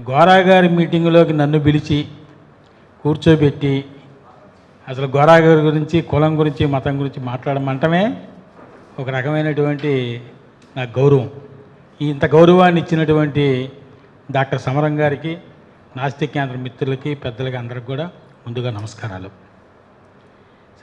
గోరా గారి మీటింగులోకి నన్ను పిలిచి కూర్చోబెట్టి అసలు గోరా గారి గురించి, కులం గురించి, మతం గురించి మాట్లాడమంటమే ఒక రకమైనటువంటి నా గౌరవం. ఇంత గౌరవాన్ని ఇచ్చినటువంటి డాక్టర్ సమరం గారికి, నాస్తిక్ కేంద్ర మిత్రులకి, పెద్దలకి అందరికి కూడా ముందుగా నమస్కారాలు.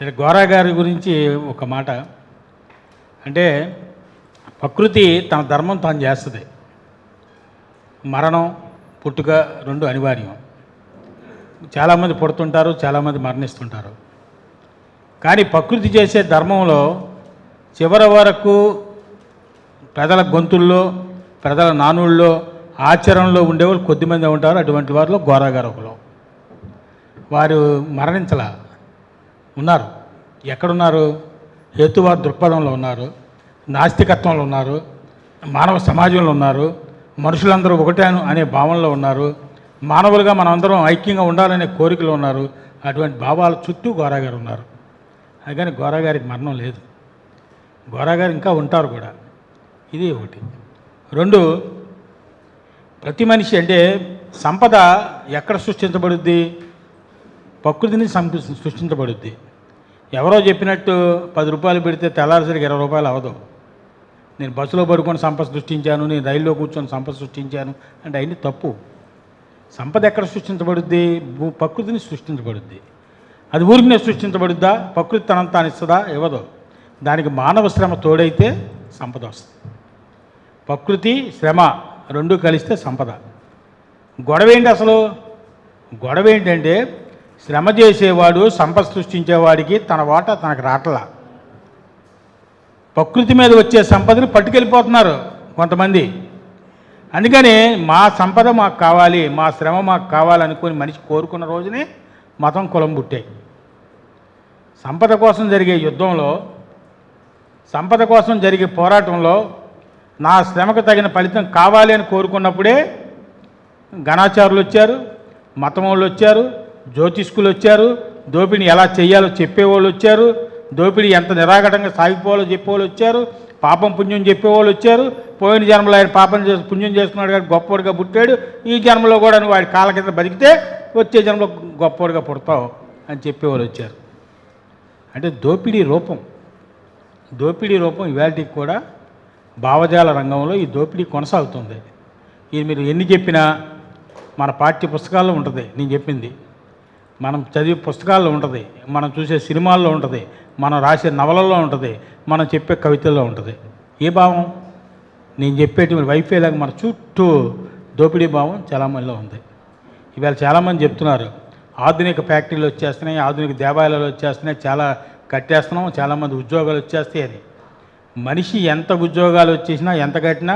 సరే, గోరా గారి గురించి ఒక మాట. అంటే ప్రకృతి తన ధర్మం తాను చేస్తుంది. మరణం, పుట్టుక రెండు అనివార్యం. చాలామంది పుడుతుంటారు, చాలామంది మరణిస్తుంటారు. కానీ ప్రకృతి చేసే ధర్మంలో చివరి వరకు ప్రజల గొంతుల్లో, ప్రజల నానుల్లో, ఆచరణలో ఉండేవాళ్ళు కొద్దిమంది ఉంటారు. అటువంటి వారిలో గోరా గారు ఒకరు. వారు మరణించలా, ఉన్నారు. ఎక్కడున్నారు? హేతువాద దృక్పథంలో ఉన్నారు, నాస్తికత్వంలో ఉన్నారు, మానవ సమాజంలో ఉన్నారు, మనుషులందరూ ఒకటే అనే భావనలో ఉన్నారు, మానవులుగా మనమందరం ఐక్యంగా ఉండాలనే కోరికలు ఉన్నారు. అటువంటి భావాల చుట్టూ గోరా గారు ఉన్నారు. అందుకని గోరా గారికి మరణం లేదు. గోరా గారు ఇంకా ఉంటారు కూడా. ఇది ఒకటి. రెండు, ప్రతి మనిషి అంటే సంపద ఎక్కడ సృష్టించబడుద్ది? ప్రకృతిని సృష్టించబడుద్ది. ఎవరో చెప్పినట్టు 10 రూపాయలు పెడితే తెల్లారిసరికి 20 రూపాయలు అవ్వదు. నేను బస్సులో పడుకొని సంపద సృష్టించాను, నేను రైల్లో కూర్చొని సంపద సృష్టించాను అంటే అవన్నీ తప్పు. సంపద ఎక్కడ సృష్టించబడుద్ది? ప్రకృతిని సృష్టించబడుద్ది. అది ఊరికినే సృష్టించబడుద్దా? ప్రకృతి తనంత తానిస్తుందా? ఇవ్వదు. దానికి మానవ శ్రమ తోడైతే సంపద వస్తుంది. ప్రకృతి, శ్రమ రెండు కలిస్తే సంపద. గొడవ ఏంటి అసలు? గొడవ ఏంటంటే శ్రమ చేసేవాడు, సంపద సృష్టించేవాడికి తన వాటా తనకు రావట్లా. ప్రకృతి మీద వచ్చే సంపదని పట్టుకెళ్ళిపోతున్నారు కొంతమంది. అందుకని మా సంపద మాకు కావాలి, మా శ్రమ మాకు కావాలనుకుని మనిషి కోరుకున్న రోజునే మతం, కులం పుట్టాయి. సంపద కోసం జరిగే యుద్ధంలో, సంపద కోసం జరిగే పోరాటంలో నా శ్రమకు తగిన ఫలితం కావాలి అని కోరుకున్నప్పుడే గణాచారులు వచ్చారు, మతం వాళ్ళు వచ్చారు, జ్యోతిష్కులు వచ్చారు, దోపిడీ ఎలా చేయాలో చెప్పేవాళ్ళు వచ్చారు, దోపిడీ ఎంత నిరాఘటంగా సాగిపోవాలో చెప్పేవాళ్ళు వచ్చారు, పాపం పుణ్యం చెప్పేవాళ్ళు వచ్చారు. పోయిన జన్మలో ఆయన పాపం చేసి పుణ్యం చేసుకున్నాడు కానీ గొప్పవాడిగా పుట్టాడు, ఈ జన్మలో కూడా నువ్వు వాడి కాళ్ళ కింద బతికితే వచ్చే జన్మలో గొప్పవాడిగా పుడతావు అని చెప్పేవాళ్ళు వచ్చారు. అంటే దోపిడీ రూపం ఇవాళకి కూడా భావజాల రంగంలో ఈ దోపిడీ కొనసాగుతుంది. ఇది మీరు ఎన్ని చెప్పినా మన పాఠ్య పుస్తకాల్లో ఉంటుంది. నేను చెప్పింది మనం చదివే పుస్తకాల్లో ఉంటుంది, మనం చూసే సినిమాల్లో ఉంటుంది, మనం రాసే నవలల్లో ఉంటుంది, మనం చెప్పే కవితల్లో ఉంటుంది. ఏ భావం? నేను చెప్పేటువంటి వైఫైలాగా మన చుట్టూ దోపిడీ భావం చాలామందిలో ఉంది. ఇవాళ చాలామంది చెప్తున్నారు ఆధునిక ఫ్యాక్టరీలు వచ్చేస్తున్నాయి, ఆధునిక దేవాలయాలు వచ్చేస్తున్నాయి, చాలా కట్టేస్తున్నాం, చాలామంది ఉద్యోగాలు వచ్చేస్తాయి అని. మనిషి ఎంత ఉద్యోగాలు వచ్చేసినా, ఎంత కట్టినా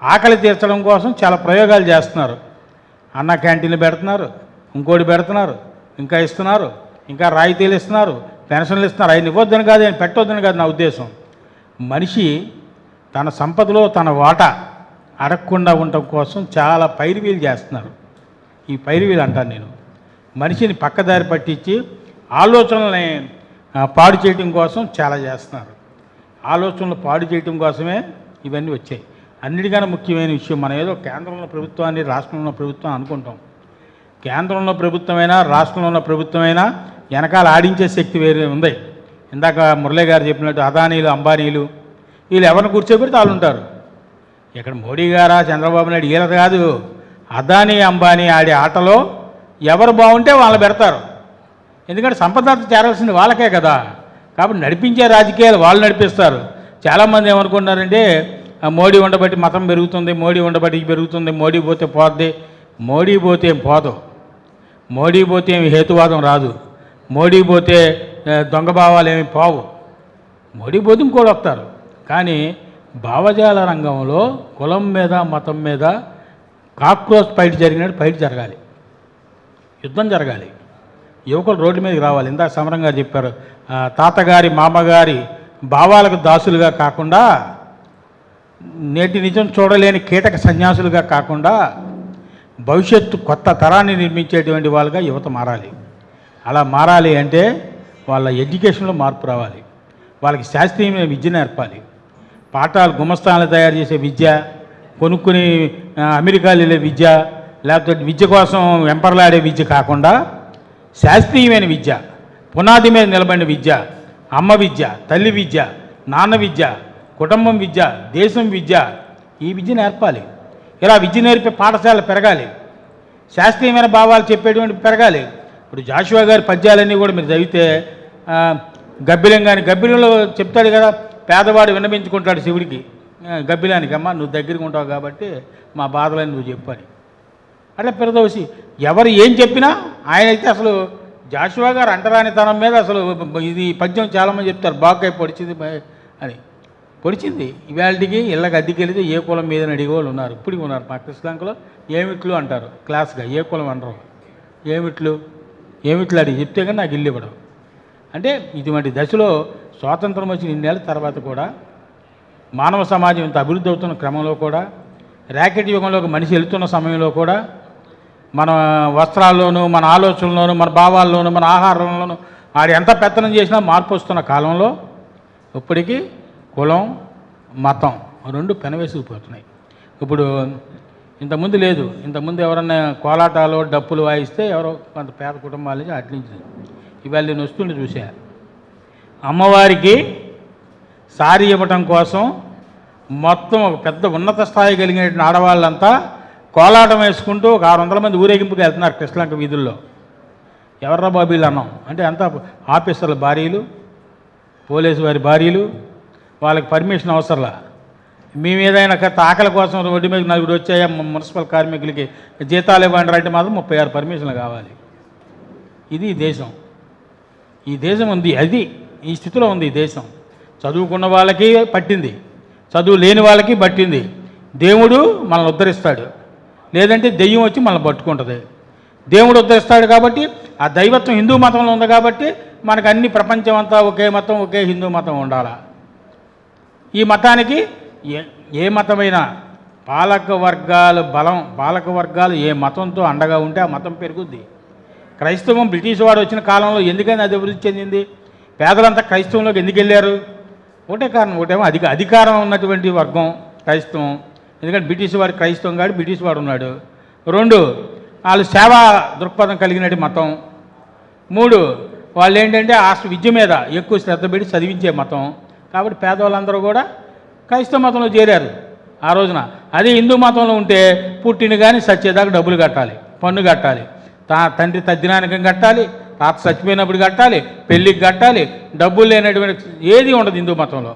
ఆకలి తీర్చడం కోసం చాలా ప్రయోగాలు చేస్తున్నారు. అన్న క్యాంటీన్లు పెడుతున్నారు, ఇంకోటి పెడుతున్నారు, ఇంకా ఇస్తున్నారు, ఇంకా రాయితీలు ఇస్తున్నారు, పెన్షన్లు ఇస్తున్నారు. ఆయన ఇవ్వద్దని కాదు, ఆయన పెట్టొద్దని కాదు నా ఉద్దేశం. మనిషి తన సంపదలో తన వాటా అడగకుండా ఉండటం కోసం చాలా పైరువీలు చేస్తున్నారు. ఈ పైరువీలు అంటాను నేను. మనిషిని పక్కదారి పట్టించి ఆలోచనల్ని పాడు చేయటం కోసం చాలా చేస్తున్నారు. ఆలోచనలు పాడు చేయటం కోసమే ఇవన్నీ వచ్చాయి. అన్నిటికన్నా ముఖ్యమైన విషయం, మనం ఏదో కేంద్రంలో ప్రభుత్వాన్ని, రాష్ట్రంలో ప్రభుత్వం అనుకుంటాం. కేంద్రంలో ప్రభుత్వమైనా, రాష్ట్రంలో ఉన్న ప్రభుత్వమైనా వెనకాల ఆడించే శక్తి వేరే ఉంది. ఇందాక మురళీ గారు చెప్పినట్టు అదానీలు, అంబానీలు వీళ్ళు ఎవరిని కూర్చోబెడితే వాళ్ళు ఉంటారు. ఇక్కడ మోడీ గారా, చంద్రబాబు నాయుడు వీళ్ళ కాదు. అదానీ, అంబానీ ఆడే ఆటలో ఎవరు బాగుంటే వాళ్ళు పెడతారు. ఎందుకంటే సంపద చేరాల్సింది వాళ్ళకే కదా. కాబట్టి నడిపించే రాజకీయాలు వాళ్ళు నడిపిస్తారు. చాలామంది ఏమనుకుంటున్నారంటే మోడీ ఉండబట్టి మతం పెరుగుతుంది, మోడీ ఉండబట్టి పెరుగుతుంది, మోడీ పోతే పోద్ది. మోడీ పోతే ఏం పోదు, మోడీ పోతే ఏమి హేతువాదం రాదు, మోడీ పోతే దొంగ భావాలు ఏమి పోవు. మోడీ పోతే ఇంకోటి వస్తారు. కానీ భావజాల రంగంలో కులం మీద, మతం మీద కాక్రోచ్ ఫైట్ జరిగినట్టు ఫైట్ జరగాలి, యుద్ధం జరగాలి. యువకులు రోడ్డు మీదకి రావాలి. ఇందాక సమరం గారు చెప్పారు, తాతగారి, మామగారి భావాలకు దాసులుగా కాకుండా, నేటి నిజం చూడలేని కీటక సన్యాసులుగా కాకుండా భవిష్యత్తు కొత్త తరాన్ని నిర్మించేటువంటి వాళ్ళుగా యువత మారాలి. అలా మారాలి అంటే వాళ్ళ ఎడ్యుకేషన్లో మార్పు రావాలి. వాళ్ళకి శాస్త్రీయమైన విద్య నేర్పాలి. పాఠాలు, గుమస్తానాలు తయారు చేసే విద్య, కొనుక్కుని అమెరికా వెళ్ళే విద్య, లేకపోతే విద్య కోసం వెంపర్లాడే విద్య కాకుండా శాస్త్రీయమైన విద్య, పునాది మీద నిలబడిన విద్య, అమ్మ విద్య, తల్లి విద్య, నాన్న విద్య, కుటుంబం విద్య, దేశం విద్య, ఈ విద్య నేర్పాలి. ఇలా విద్య నేర్పే పాఠశాల పెరగాలి, శాస్త్రీయమైన భావాలు చెప్పేటువంటి పెరగాలి. ఇప్పుడు జాషువా గారి పద్యాలన్నీ కూడా మీరు చదివితే గబ్బిలంలో చెప్తాడు కదా, పేదవాడు విన్నవించుకుంటాడు శివుడికి, గబ్బిలానికి, అమ్మ నువ్వు దగ్గరికి ఉంటావు కాబట్టి మా బాధలని నువ్వు చెప్పని. అట్లా పెరదోసి ఎవరు ఏం చెప్పినా ఆయన అయితే అసలు జాషువా గారు అంటరానితనం మీద అసలు ఇది పద్యం చాలామంది చెప్తారు, బాగ్గాయ పొడిచింది అని. పొడిచింది ఇవాళకి ఇళ్ళకి అద్దెకి వెళితే ఏ కులం మీద అడిగే వాళ్ళు ఉన్నారు, ఇప్పటికి ఉన్నారు. మా కృష్ణాంకలో ఏమిట్లు అంటారు క్లాస్గా, ఏ కులం అనరు, ఏమిట్లు అడిగి చెప్తే కానీ నాకు ఇల్లు ఇవ్వడం. అంటే ఇటువంటి దశలో స్వాతంత్రం వచ్చిన ఇన్నేళ్ళ తర్వాత కూడా మానవ సమాజం ఇంత అభివృద్ధి అవుతున్న క్రమంలో కూడా, ర్యాకెట్ యుగంలోకి మనిషి వెళుతున్న సమయంలో కూడా మన వస్త్రాల్లోనూ, మన ఆలోచనల్లోనూ, మన భావాల్లోనూ, మన ఆహారంలోనూ ఆడు ఎంత పెత్తనం చేసినా మార్పు వస్తున్న కాలంలో ఇప్పటికీ కులం మతం రెండు పెనవేసుకుపోతున్నాయి. ఇప్పుడు ఇంతకుముందు లేదు, ఇంతకుముందు ఎవరన్నా కోలాటాలు డప్పులు వాయిస్తే ఎవరో కొంత పేద కుటుంబాల నుంచి అట్లించింది. ఇవాళ నేను వస్తుండే చూసా, అమ్మవారికి సారీ ఇవ్వటం కోసం మొత్తం ఒక పెద్ద ఉన్నత స్థాయి కలిగిన ఆడవాళ్ళంతా కోలాటం వేసుకుంటూ ఒక 600 మంది ఊరేగింపుకి వెళ్తున్నారు కృష్ణలంక వీధుల్లో. ఎవర్రా బాబీలు అన్నాం అంటే అంతా ఆఫీసర్ల భార్యలు, పోలీసు వారి భార్యలు, వాళ్ళకి పర్మిషన్ అవసరంలా. మేము ఏదైనా ఆకలి కోసం రోడ్డు మీద 4 వచ్చాయా మున్సిపల్ కార్మికులకి జీతాలు ఇవ్వండి అంటే మాత్రం 36 పర్మిషన్లు కావాలి. ఇది దేశం, ఈ దేశం ఉంది, అది ఈ స్థితిలో ఉంది ఈ దేశం. చదువుకున్న వాళ్ళకి పట్టింది, చదువు లేని వాళ్ళకి పట్టింది. దేవుడు మనల్ని ఉద్ధరిస్తాడు, లేదంటే దెయ్యం వచ్చి మనల్ని పట్టుకుంటుంది. దేవుడు ఉద్ధరిస్తాడు కాబట్టి ఆ దైవత్వం హిందూ మతంలో ఉంది కాబట్టి మనకు అన్ని ప్రపంచం అంతా ఒకే మతం, ఒకే హిందూ మతం ఉండాలా. ఈ మతానికి ఏ మతమైనా పాలక వర్గాలు ఏ మతంతో అండగా ఉంటే ఆ మతం పెరుగుద్ది. క్రైస్తవం బ్రిటిష్ వాడు వచ్చిన కాలంలో ఎందుకని అది అభివృద్ధి చెందింది? పేదలంతా క్రైస్తవంలోకి ఎందుకు వెళ్ళారు? ఒకటే కారణం, ఒకటేమో అధికారం ఉన్నటువంటి వర్గం క్రైస్తవం, ఎందుకంటే బ్రిటిష్ వాడు క్రైస్తవం కాదు, బ్రిటిష్ వాడు ఉన్నాడు. 2 వాళ్ళు సేవా దృక్పథం కలిగినట్టు మతం. 3 వాళ్ళు ఏంటంటే ఆ విద్య మీద ఎక్కువ శ్రద్ధ పెట్టి చదివించే మతం. కాబట్టి పేదవాళ్ళందరూ కూడా క్రైస్తవ మతంలో చేరారు ఆ రోజున. అదే హిందూ మతంలో ఉంటే పుట్టిన కానీ సచ్చేదాకా డబ్బులు కట్టాలి, పన్ను కట్టాలి, తండ్రి తద్దినానికి కట్టాలి, తాత చచ్చిపోయినప్పుడు కట్టాలి, పెళ్ళికి కట్టాలి, డబ్బులు లేనటువంటి ఏది ఉండదు హిందూ మతంలో.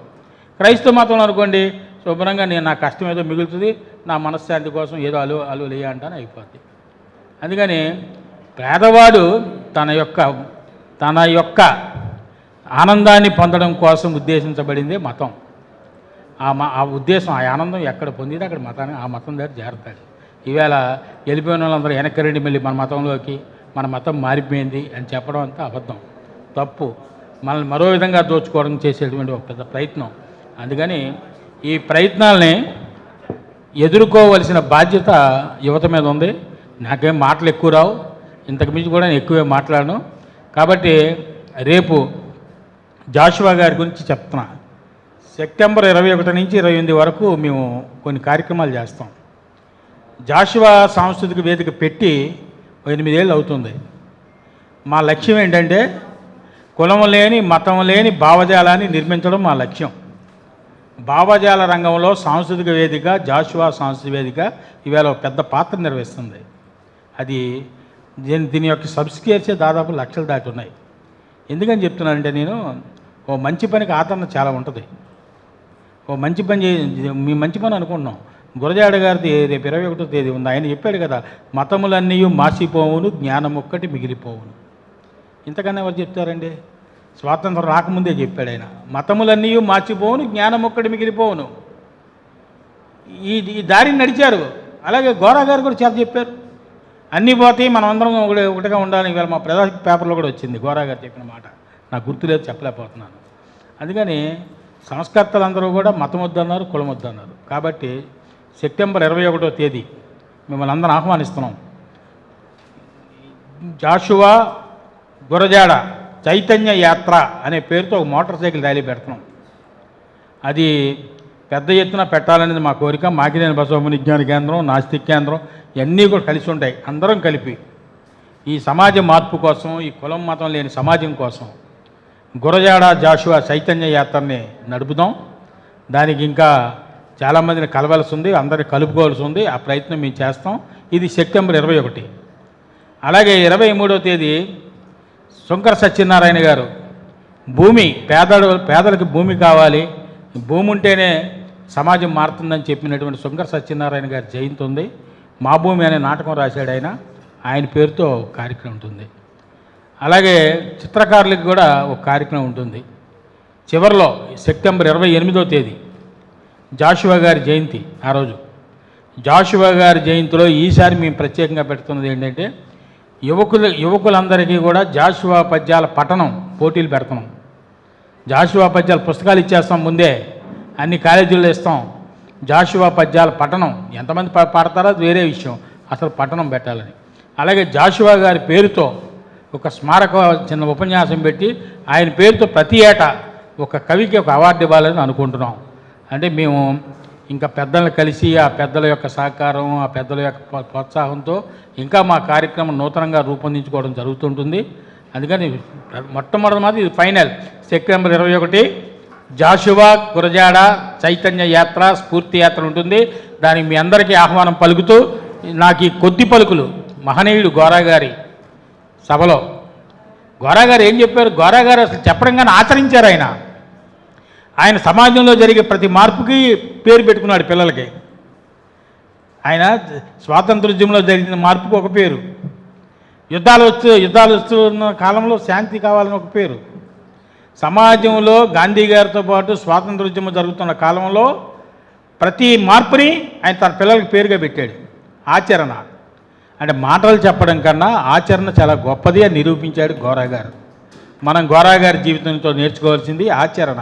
క్రైస్తవ మతంలో అనుకోండి శుభ్రంగా నేను నా కష్టం ఏదో మిగులుతుంది, నా మనశ్శాంతి కోసం ఏదో అలు లేయ అంటాను అయిపోద్ది. అందుకని పేదవాడు తన యొక్క ఆనందాన్ని పొందడం కోసం ఉద్దేశించబడిందే మతం. ఆ ఉద్దేశం, ఆ ఆనందం ఎక్కడ పొందితే అక్కడ ఆ మతం దగ్గర చేరతాడు. ఈవేళ వెళ్ళిపోయిన వాళ్ళందరూ వెనక్కి రండి మళ్ళీ మన మతంలోకి, మన మతం మారిపోయింది అని చెప్పడం అంతా అబద్ధం, తప్పు. మనల్ని మరో విధంగా దోచుకోవడం చేసేటువంటి ఒక పెద్ద ప్రయత్నం. అందుకని ఈ ప్రయత్నాల్ని ఎదుర్కోవలసిన బాధ్యత యువత మీద ఉంది. నాకేం మాటలు ఎక్కువ రావు, ఇంతకు మించి కూడా నేను ఎక్కువే మాట్లాడను. కాబట్టి రేపు జాషువా గారి గురించి చెప్తున్నా. సెప్టెంబర్ 21 నుంచి 28 వరకు మేము కొన్ని కార్యక్రమాలు చేస్తాం. జాషువా సాంస్కృతిక వేదిక పెట్టి 8 ఏళ్ళు అవుతుంది. మా లక్ష్యం ఏంటంటే కులం లేని, మతం లేని భావజాలాన్ని నిర్మించడం మా లక్ష్యం. భావజాల రంగంలో సాంస్కృతిక వేదిక, జాషువా సాంస్కృతిక వేదిక ఈవేళ పెద్ద పాత్ర నిర్వహిస్తుంది. అది దీని యొక్క సబ్స్క్రిప్షన్స్ దాదాపు లక్షలు దాటి ఉన్నాయి. ఎందుకని చెప్తున్నానంటే నేను ఓ మంచి పనికి ఆదరణ చాలా ఉంటుంది. ఓ మంచి పని మీ మంచి పని అనుకుంటున్నాం. గురజాడ గారిది రేపు 21వ తేదీ ఉంది. ఆయన చెప్పాడు కదా, మతములన్నీ మాసిపోవును, జ్ఞానం ఒక్కటి మిగిలిపోవును. ఇంతకన్నా ఎవరు చెప్తారండి? స్వాతంత్రం రాకముందే చెప్పాడు ఆయన, మతములన్నీ మార్చిపోవును, జ్ఞానం ఒక్కటి మిగిలిపోవును. ఈ దారిని నడిచారు. అలాగే గోరా గారు కూడా చాలా చెప్పారు, అన్నీ పోతాయి, మనం అందరం ఒకటిగా ఉండాలి. ఇవాళ మా ప్రజా పేపర్లో కూడా వచ్చింది గోరా గారు చెప్పిన మాట, నాకు గుర్తులేదు, చెప్పలేకపోతున్నాను. అందుకని సంస్కర్తలందరూ కూడా మతం వద్దన్నారు, కులం వద్దన్నారు. కాబట్టి సెప్టెంబర్ 21వ తేదీ మిమ్మల్ని అందరం ఆహ్వానిస్తున్నాం. జాషువా గురజాడ చైతన్య యాత్ర అనే పేరుతో ఒక మోటార్ సైకిల్ ర్యాలీ పెడుతున్నాం. అది పెద్ద ఎత్తున పెట్టాలనేది మా కోరిక. మాకినేని బసవముని విజ్ఞాన కేంద్రం, నాస్తిక్ కేంద్రం ఇవన్నీ కూడా కలిసి ఉంటాయి. అందరం కలిపి ఈ సమాజ మార్పు కోసం, ఈ కులం మతం లేని సమాజం కోసం గురజాడ జాషువా చైతన్య యాత్రని నడుపుదాం. దానికి ఇంకా చాలామందిని కలవలసి ఉంది, అందరిని కలుపుకోవాల్సి ఉంది. ఆ ప్రయత్నం మేము చేస్తాం. ఇది సెప్టెంబర్ 21. అలాగే 23వ తేదీ శంకర సత్యనారాయణ గారు భూమి పేదలకు భూమి కావాలి, భూమి ఉంటేనే సమాజం మారుతుందని చెప్పినటువంటి శంకర సత్యనారాయణ గారి జయంతి ఉంది. మా భూమి అనే నాటకం రాశాడు ఆయన పేరుతో కార్యక్రమం ఉంటుంది. అలాగే చిత్రకారులకు కూడా ఒక కార్యక్రమం ఉంటుంది. చివరిలో సెప్టెంబర్ 28వ తేదీ జాషువా గారి జయంతి. ఆ రోజు జాషువా గారి జయంతిలో ఈసారి మేము ప్రత్యేకంగా పెడుతున్నది ఏంటంటే యువకులందరికీ కూడా జాషువా పద్యాల పఠనం పోటీలు పెడుతున్నాం. జాషువా పద్యాల పుస్తకాలు ఇచ్చేస్తాం, ముందే అన్ని కాలేజీల్లో ఇస్తాం. జాషువా పద్యాల పఠనం ఎంతమంది పాడతారో అది వేరే విషయం, అసలు పఠనం పెట్టాలని. అలాగే జాషువా గారి పేరుతో ఒక స్మారక చిన్న ఉపన్యాసం పెట్టి ఆయన పేరుతో ప్రతి ఏటా ఒక కవికి ఒక అవార్డు ఇవ్వాలని అనుకుంటున్నాం. అంటే మేము ఇంకా పెద్దలను కలిసి ఆ పెద్దల యొక్క సహకారం, ఆ పెద్దల యొక్క ప్రోత్సాహంతో ఇంకా మా కార్యక్రమం నూతనంగా రూపొందించుకోవడం జరుగుతుంటుంది. అందుకని మొట్టమొదటి ఇది ఫైనల్ సెప్టెంబర్ 21 జాషువా గురజాడ చైతన్య యాత్ర, స్ఫూర్తి యాత్ర ఉంటుంది. దానికి మీ అందరికీ ఆహ్వానం పలుకుతూ నాకు ఈ కొద్ది పలుకులు మహనీయుడు గోరాగారి సభలో గోరాగారు ఏం చెప్పారు? గోరాగారు అసలు చెప్పడం కానీ ఆచరించారు. ఆయన సమాజంలో జరిగే ప్రతి మార్పుకి పేరు పెట్టుకున్నాడు పిల్లలకి. ఆయన స్వాతంత్రోద్యమంలో జరిగిన మార్పుకు ఒక పేరు, యుద్ధాలు వస్తున్న కాలంలో శాంతి కావాలని ఒక పేరు, సమాజంలో గాంధీ గారితో పాటు స్వాతంత్రోద్యమం జరుగుతున్న కాలంలో ప్రతి మార్పుని ఆయన తన పిల్లలకి పేరుగా పెట్టాడు. ఆచరణ అంటే మాటలు చెప్పడం కన్నా ఆచరణ చాలా గొప్పది అని నిరూపించాడు గోరాగారు. మనం గోరాగారి జీవితంతో నేర్చుకోవాల్సింది ఆచరణ.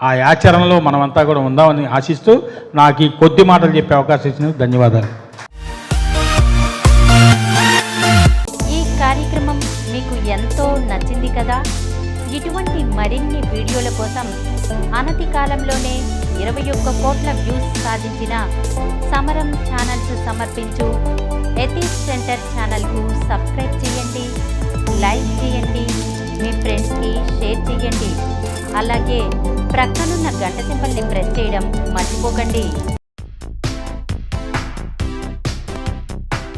ఆ ఆచరణలో మనమంతా కూడా ఉందామని ఆశిస్తూ నాకు ఈ కొద్ది మాటలు చెప్పే అవకాశం ఇచ్చినందుకు ధన్యవాదాలు. ఈ కార్యక్రమం మీకు ఎంతో నచ్చింది కదా. ఇటువంటి మరిన్ని వీడియోల కోసం అనతి కాలంలోనే 21 కోట్ల వ్యూస్ సాధించిన సమరం ఛానల్స్ సమర్పించు ఎథిక్స్ సెంటర్ ఛానల్కు సబ్స్క్రైబ్ చేయండి, లైక్ చేయండి, మీ ఫ్రెండ్స్కి షేర్ చేయండి. అలాగే ప్రక్కనున్న గంట సింబల్ని ప్రెస్ చేయడం మర్చిపోకండి.